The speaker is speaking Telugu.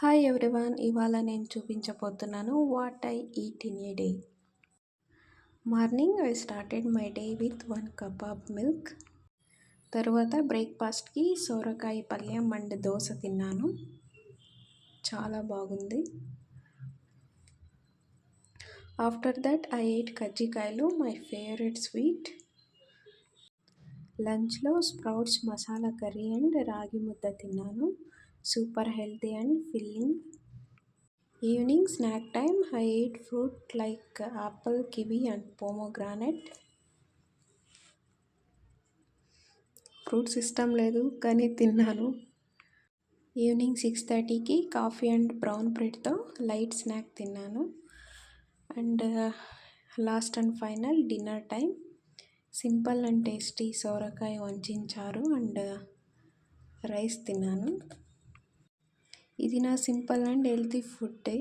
హాయ్ ఎవ్రీవన్, ఇవాళ నేను చూపించబోతున్నాను what I eat in a day. Morning I started my day with 1 cup of milk. తర్వాత బ్రేక్ఫాస్ట్కి సోరకాయ పల్యం అండ్ దోశ తిన్నాను, చాలా బాగుంది. ఆఫ్టర్ దట్ ఐ ఎయిట్ కజ్జికాయలు, మై ఫేవరెట్ స్వీట్. లంచ్లో స్ప్రౌట్స్ మసాలా కర్రీ అండ్ రాగి ముద్ద తిన్నాను, super healthy and filling. Evening snack time, I ate fruit like apple, kiwi and pomegranate. Fruits ఇష్టం లేదు కానీ తిన్నాను. ఈవినింగ్ 6:30కి coffee and brown బ్రెడ్తో light snack తిన్నాను. And last and final dinner time, simple and tasty సోరకాయ వంచించారు అండ్ రైస్ తిన్నాను. ఇది నా simple and healthy food day.